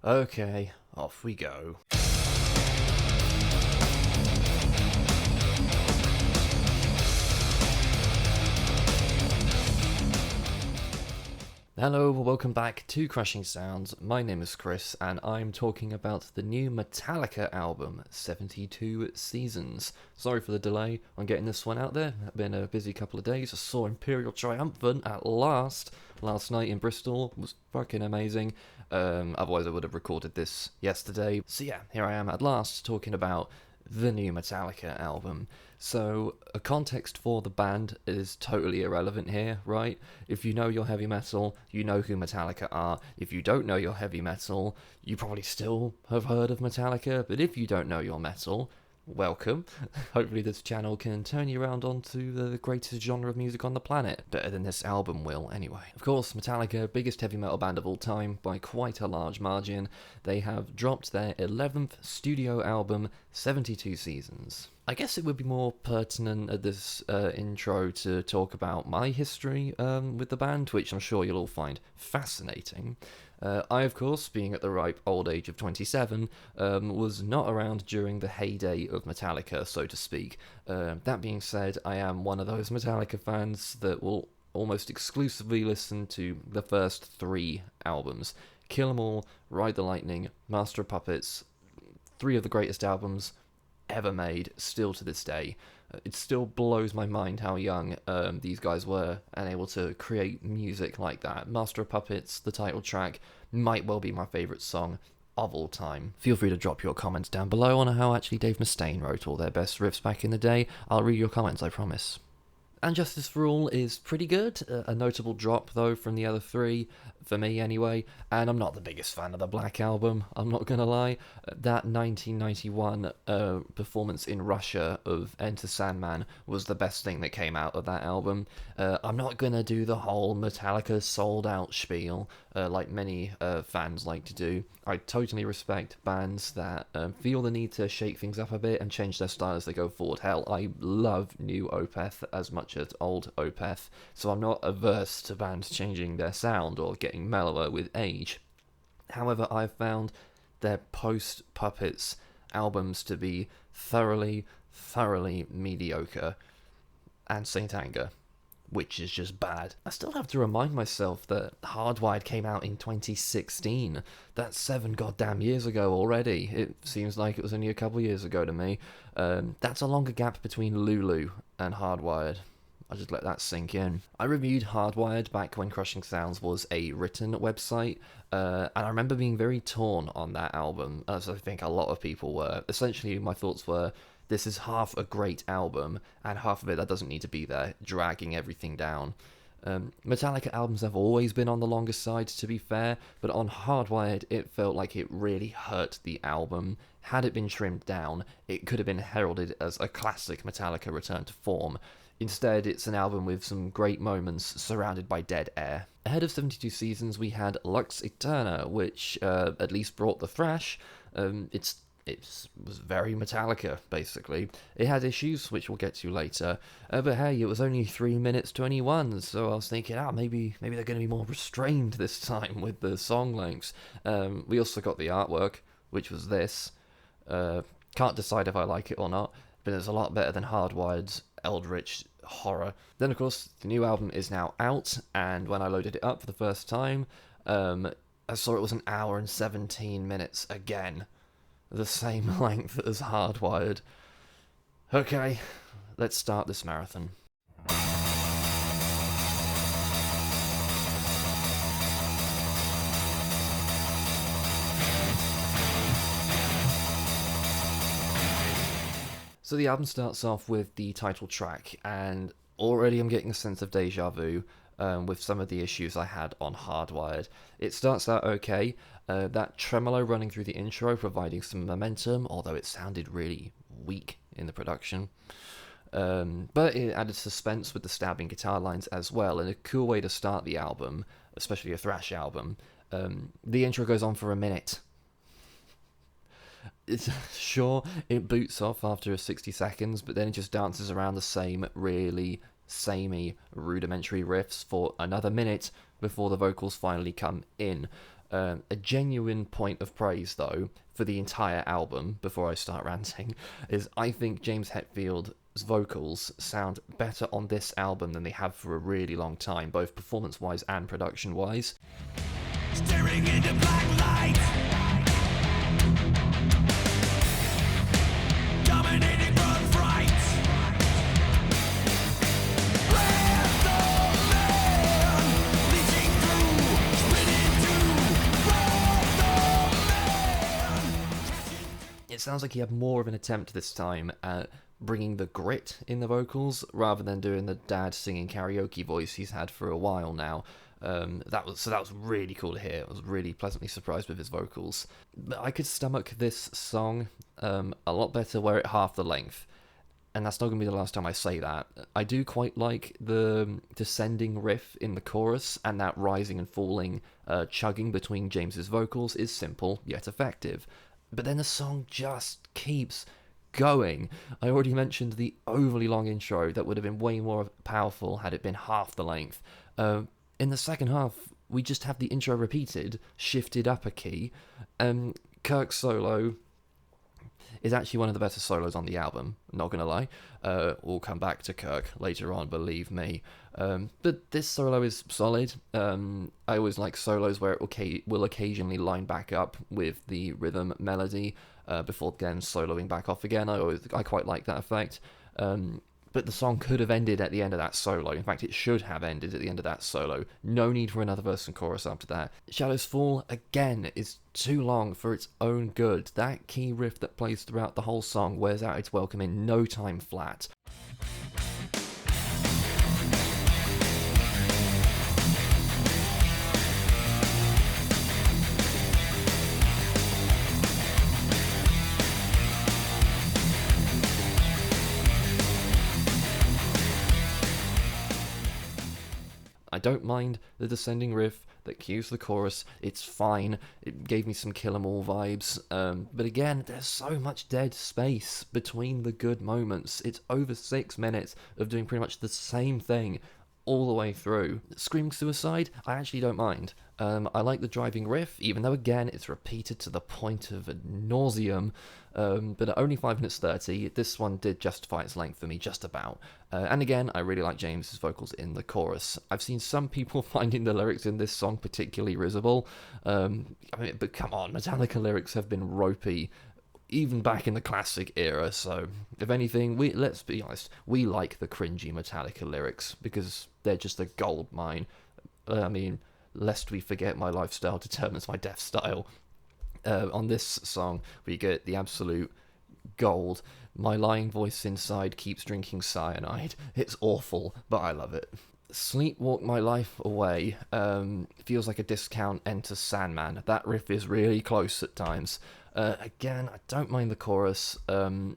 Okay, off we go. Hello, welcome back to Crashing Sounds. My name is Chris, and I'm talking about the new Metallica album, 72 Seasons. Sorry for the delay on getting this one out there. It's been a busy couple of days. I saw Imperial Triumphant at last night in Bristol. It was fucking amazing. Otherwise, I would have recorded this yesterday. So yeah, here I am at last talking about the new Metallica album. So, a context for the band is totally irrelevant here, right? If you know your heavy metal, you know who Metallica are. If you don't know your heavy metal, you probably still have heard of Metallica. But if you don't know your metal, welcome. Hopefully this channel can turn you around onto the greatest genre of music on the planet. Better than this album will, anyway. Of course, Metallica, biggest heavy metal band of all time by quite a large margin. They have dropped their 11th studio album, 72 Seasons. I guess it would be more pertinent at this intro to talk about my history with the band, which I'm sure you'll all find fascinating. I, of course, being at the ripe old age of 27, was not around during the heyday of Metallica, so to speak. That being said, I am one of those Metallica fans that will almost exclusively listen to the first 3 albums. Kill 'Em All, Ride the Lightning, Master of Puppets, 3 of the greatest albums ever made, still to this day. It still blows my mind how young these guys were and able to create music like that. Master of Puppets, the title track, might well be my favourite song of all time. Feel free to drop your comments down below on how actually Dave Mustaine wrote all their best riffs back in the day. I'll read your comments, I promise. And Justice for All is pretty good, a notable drop though from the other 3, for me anyway, and I'm not the biggest fan of the Black Album, I'm not gonna lie. That 1991 performance in Russia of Enter Sandman was the best thing that came out of that album. I'm not gonna do the whole Metallica sold out spiel like many fans like to do. I totally respect bands that feel the need to shake things up a bit and change their style as they go forward. Hell, I love new Opeth as much as old Opeth, so I'm not averse to bands changing their sound or getting mellower with age. However, I've found their post-Puppets albums to be thoroughly mediocre, and Saint Anger, which is just bad. I still have to remind myself that Hardwired came out in 2016. That's 7 goddamn years ago already. It seems like it was only a couple years ago to me. That's a longer gap between Lulu and Hardwired. I'll just let that sink in. I reviewed Hardwired back when Crushing Sounds was a written website, and I remember being very torn on that album, as I think a lot of people were. Essentially, my thoughts were, this is half a great album, and half of it that doesn't need to be there, dragging everything down. Metallica albums have always been on the longer side, to be fair, but on Hardwired, it felt like it really hurt the album. Had it been trimmed down, it could have been heralded as a classic Metallica return to form. Instead, it's an album with some great moments surrounded by dead air. Ahead of 72 Seasons, we had Lux Æterna, which at least brought the thrash. It was very Metallica, basically. It had issues, which we'll get to later, but hey, it was only 3 minutes 21, so I was thinking, maybe they're going to be more restrained this time with the song lengths. We also got the artwork, which was this. Can't decide if I like it or not, but it's a lot better than Hardwired's eldritch horror. Then, of course, the new album is now out, and when I loaded it up for the first time, I saw it was 1 hour and 17 minutes again. The same length as Hardwired. Okay, let's start this marathon. So the album starts off with the title track, and already I'm getting a sense of deja vu with some of the issues I had on Hardwired. It starts out okay, that tremolo running through the intro providing some momentum, although it sounded really weak in the production. But it added suspense with the stabbing guitar lines as well, and a cool way to start the album, especially a thrash album. The intro goes on for a minute. Sure, it boots off after 60 seconds, but then it just dances around the same really samey, rudimentary riffs for another minute before the vocals finally come in. A genuine point of praise, though, for the entire album, before I start ranting, is I think James Hetfield's vocals sound better on this album than they have for a really long time, both performance-wise and production-wise. Staring into black light, dominating from fright. Breath of man, leaching through, split into breath of man. It sounds like he had more of an attempt this time at bringing the grit in the vocals rather than doing the dad singing karaoke voice he's had for a while now. That was really cool to hear. I was really pleasantly surprised with his vocals. But I could stomach this song a lot better were it half the length. And that's not going to be the last time I say that. I do quite like the descending riff in the chorus, and that rising and falling chugging between James's vocals is simple yet effective. But then the song just keeps going. I already mentioned the overly long intro that would have been way more powerful had it been half the length. In the second half, we just have the intro repeated, shifted up a key. Kirk's solo is actually one of the better solos on the album, not gonna lie. We'll come back to Kirk later on, believe me. But this solo is solid. I always like solos where it will occasionally line back up with the rhythm melody before again soloing back off again. I quite like that effect. But the song could have ended at the end of that solo. In fact, it should have ended at the end of that solo. No need for another verse and chorus after that. Shadows Fall, again, is too long for its own good. That key riff that plays throughout the whole song wears out its welcome in no time flat. I don't mind the descending riff that cues the chorus, it's fine, it gave me some Kill 'Em All vibes, but again, there's so much dead space between the good moments. It's over 6 minutes of doing pretty much the same thing all the way through. Screaming Suicide, I actually don't mind. I like the driving riff, even though again it's repeated to the point of ad nauseum, but at only 5 minutes 30, this one did justify its length for me just about. And again, I really like James's vocals in the chorus. I've seen some people finding the lyrics in this song particularly risible, but come on, Metallica lyrics have been ropey even back in the classic era, so if anything, let's be honest, we like the cringy Metallica lyrics because they're just a gold mine. Lest we forget my lifestyle determines my death style. On this song, we get the absolute gold. My lying voice inside keeps drinking cyanide. It's awful, but I love it. Sleepwalk My Life Away feels like a discount Enter Sandman. That riff is really close at times. Again, I don't mind the chorus. The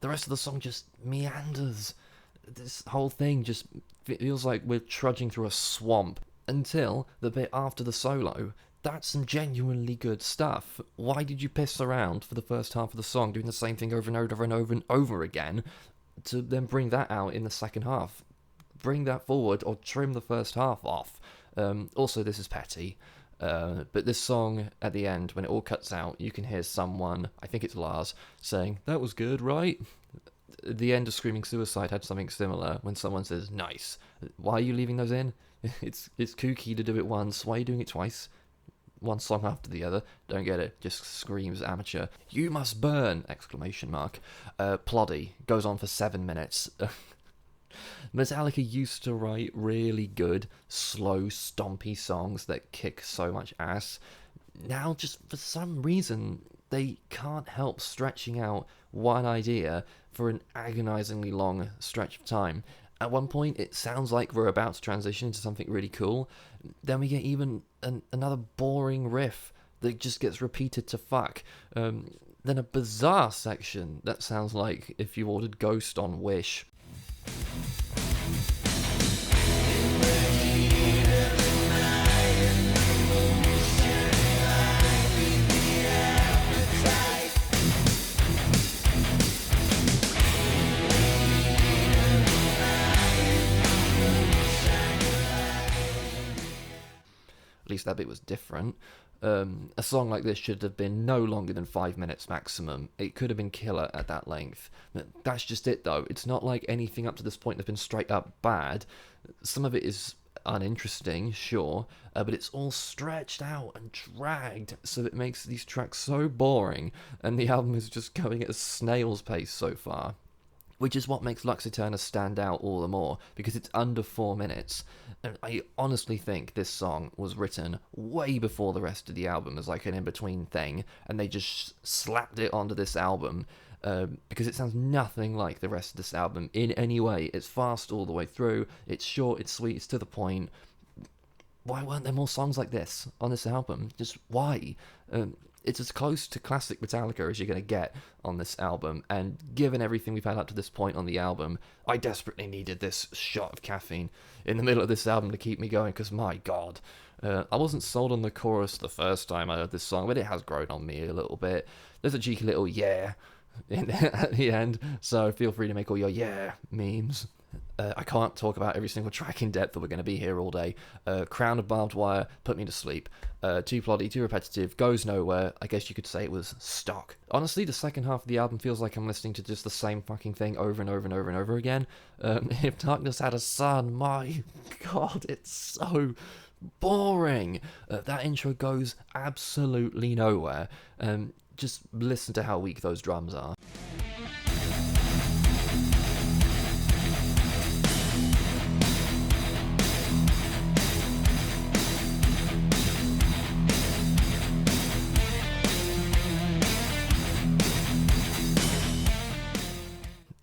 rest of the song just meanders. This whole thing just feels like we're trudging through a swamp until the bit after the solo. That's some genuinely good stuff. Why did you piss around for the first half of the song doing the same thing over and over and over and over again to then bring that out in the second half? Bring that forward or trim the first half off. Also, this is petty. But this song, at the end, when it all cuts out, you can hear someone, I think it's Lars, saying, "That was good, right?" The end of Screaming Suicide had something similar when someone says, "Nice." Why are you leaving those in? It's kooky to do it once. Why are you doing it twice? One song after the other. Don't get it. Just screams amateur. "You must burn!" Exclamation mark. Ploddy goes on for 7 minutes. Metallica used to write really good, slow, stompy songs that kick so much ass. Now, just for some reason, they can't help stretching out one idea for an agonizingly long stretch of time. At one point, it sounds like we're about to transition into something really cool. Then we get even another boring riff that just gets repeated to fuck. Then a bizarre section that sounds like if you ordered Ghost on Wish. At least least that bit was different. A song like this should have been no longer than 5 minutes maximum. It could have been killer at that length. That's just it, though. It's not like anything up to this point has been straight up bad. Some of it is uninteresting, sure, but it's all stretched out and dragged, so it makes these tracks so boring, and the album is just going at a snail's pace so far. Which is what makes Lux Æterna stand out all the more, because it's under 4 minutes. And I honestly think this song was written way before the rest of the album as like an in-between thing, and they just slapped it onto this album, because it sounds nothing like the rest of this album in any way. It's fast all the way through, it's short, it's sweet, it's to the point. Why weren't there more songs like this on this album? Just why? It's as close to classic Metallica as you're going to get on this album, and given everything we've had up to this point on the album, I desperately needed this shot of caffeine in the middle of this album to keep me going, because my god. I wasn't sold on the chorus the first time I heard this song, but it has grown on me a little bit. There's a cheeky little yeah at the end, so feel free to make all your yeah memes. I can't talk about every single track in depth, but we're going to be here all day. Crown of Barbed Wire put me to sleep. Too plotty, too repetitive, goes nowhere. I guess you could say it was stock. Honestly, the second half of the album feels like I'm listening to just the same fucking thing over and over and over and over again. If Darkness Had a Sun, my god, it's so boring. That intro goes absolutely nowhere. Just listen to how weak those drums are.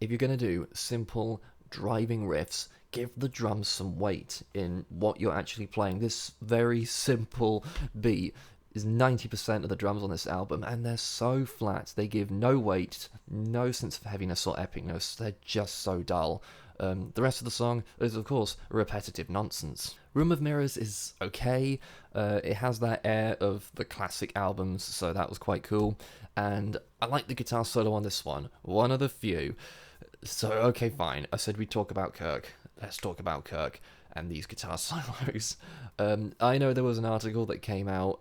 If you're going to do simple driving riffs, give the drums some weight in what you're actually playing. This very simple beat is 90% of the drums on this album, and they're so flat. They give no weight, no sense of heaviness or epicness. They're just so dull. The rest of the song is, of course, repetitive nonsense. Room of Mirrors is okay. It has that air of the classic albums, so that was quite cool. And I like the guitar solo on this one. One of the few. So, okay, fine. I said we'd talk about Kirk. Let's talk about Kirk and these guitar solos. I know there was an article that came out,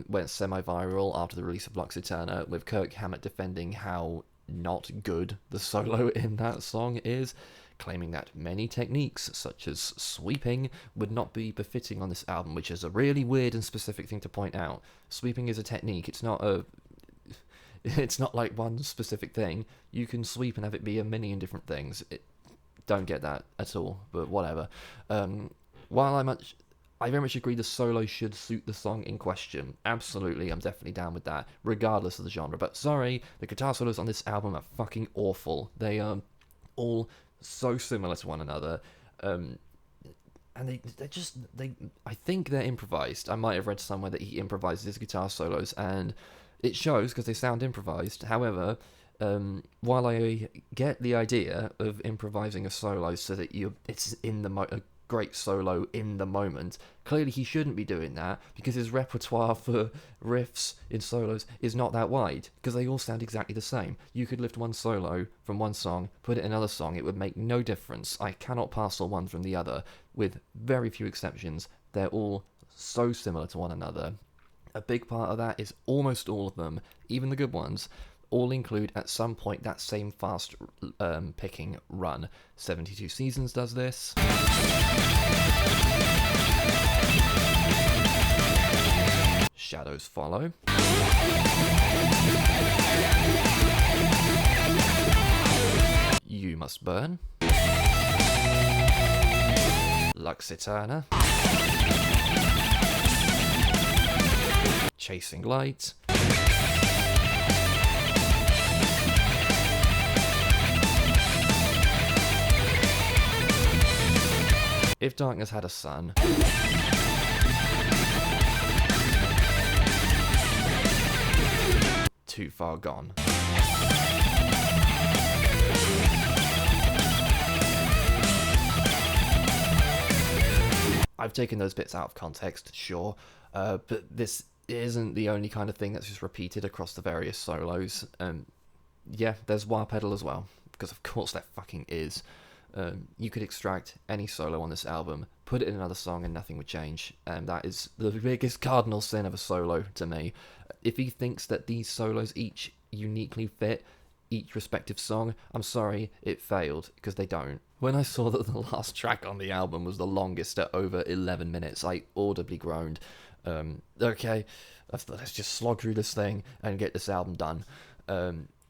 went semi-viral after the release of Lux Æterna, with Kirk Hammett defending how not good the solo in that song is, claiming that many techniques, such as sweeping, would not be befitting on this album, which is a really weird and specific thing to point out. Sweeping is a technique, it's not like one specific thing. You can sweep and have it be a million different things. Don't get that at all, but whatever. While I very much agree the solo should suit the song in question. Absolutely, I'm definitely down with that, regardless of the genre. But sorry, the guitar solos on this album are fucking awful. They are all so similar to one another. And I think they're improvised. I might have read somewhere that he improvises his guitar solos, and it shows because they sound improvised. However, while I get the idea of improvising a solo so that it's in a great solo in the moment, clearly he shouldn't be doing that, because his repertoire for riffs in solos is not that wide, because they all sound exactly the same. You could lift one solo from one song, put it in another song, it would make no difference. I cannot parcel one from the other, with very few exceptions. They're all so similar to one another. A big part of that is almost all of them, even the good ones, all include at some point that same fast picking run. 72 Seasons does this. Shadows Follow. You Must Burn. Lux Æterna. Chasing Light. If Darkness Had a Sun. Too Far Gone. I've taken those bits out of context, sure, but this isn't the only kind of thing that's just repeated across the various solos. Yeah, there's Wah Pedal as well, because of course there fucking is. You could extract any solo on this album, put it in another song, and nothing would change. And that is the biggest cardinal sin of a solo to me. If he thinks that these solos each uniquely fit each respective song, I'm sorry, it failed, because they don't. When I saw that the last track on the album was the longest at over 11 minutes, I audibly groaned. Okay, let's just slog through this thing and get this album done.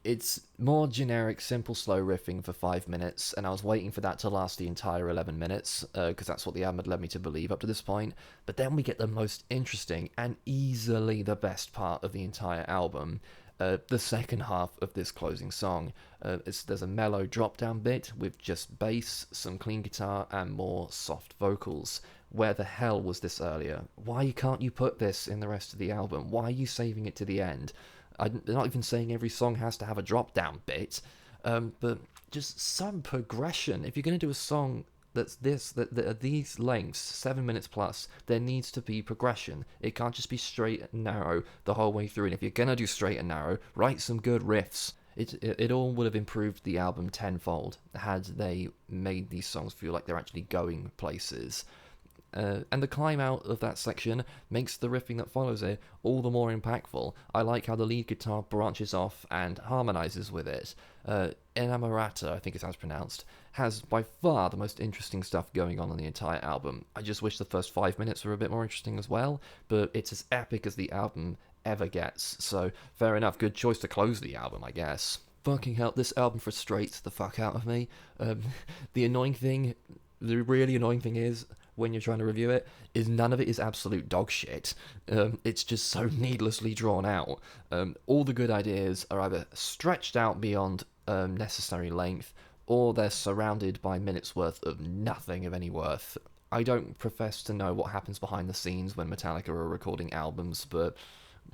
It's more generic, simple, slow riffing for 5 minutes, and I was waiting for that to last the entire 11 minutes, because that's what the album had led me to believe up to this point. But then we get the most interesting and easily the best part of the entire album, the second half of this closing song. There's a mellow drop-down bit with just bass, some clean guitar, and more soft vocals. Where the hell was this earlier? Why can't you put this in the rest of the album? Why are you saving it to the end? I'm not even saying every song has to have a drop-down bit, but just some progression. If you're going to do a song that are these lengths, 7 minutes plus, there needs to be progression. It can't just be straight and narrow the whole way through. And if you're going to do straight and narrow, write some good riffs. It all would have improved the album tenfold had they made these songs feel like they're actually going places. And the climb out of that section makes the riffing that follows it all the more impactful. I like how the lead guitar branches off and harmonizes with it. Inamorata, I think it's how it's pronounced, has by far the most interesting stuff going on the entire album. I just wish the first 5 minutes were a bit more interesting as well, but it's as epic as the album ever gets, so fair enough, good choice to close the album, I guess. Fucking hell, this album frustrates the fuck out of me. The really annoying thing is, when you're trying to review it, is none of it is absolute dog shit. It's just so needlessly drawn out. All the good ideas are either stretched out beyond necessary length, or they're surrounded by minutes worth of nothing of any worth. I don't profess to know what happens behind the scenes when Metallica are recording albums, but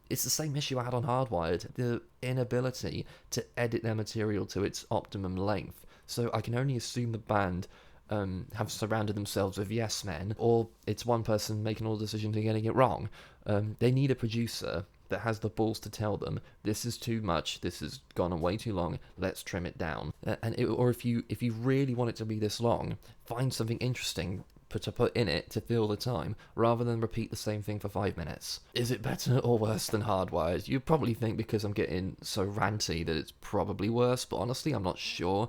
it's the same issue I had on Hardwired, the inability to edit their material to its optimum length. So I can only assume the band have surrounded themselves with yes men, or it's one person making all the decisions and getting it wrong. They need a producer that has the balls to tell them, this is too much, this has gone on way too long, let's trim it down. Or if you really want it to be this long, find something interesting to put in it to fill the time, rather than repeat the same thing for 5 minutes. Is it better or worse than Hardwired? You'd probably think because I'm getting so ranty that it's probably worse, but honestly I'm not sure.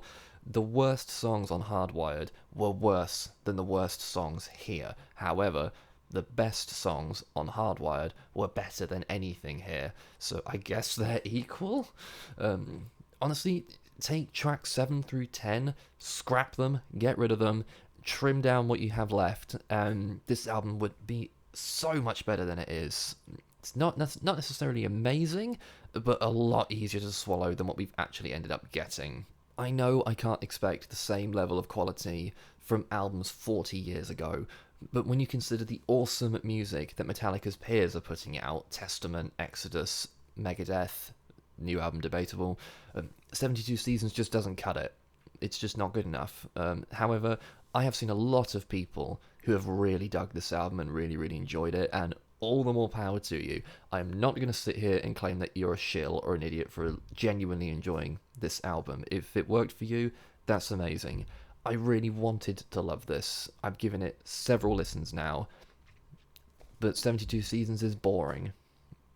The worst songs on Hardwired were worse than the worst songs here. However, the best songs on Hardwired were better than anything here. So I guess they're equal? Honestly, take tracks 7 through 10, scrap them, get rid of them, trim down what you have left, and this album would be so much better than it is. It's not necessarily amazing, but a lot easier to swallow than what we've actually ended up getting. I know I can't expect the same level of quality from albums 40 years ago, but when you consider the awesome music that Metallica's peers are putting out, Testament, Exodus, Megadeth, new album debatable, 72 Seasons just doesn't cut it. It's just not good enough. However, I have seen a lot of people who have really dug this album and really, really enjoyed it, and all the more power to you. I'm not going to sit here and claim that you're a shill or an idiot for genuinely enjoying this album. If it worked for you, that's amazing. I really wanted to love this. I've given it several listens now, but 72 Seasons is boring,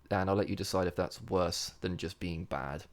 and I'll let you decide if that's worse than just being bad.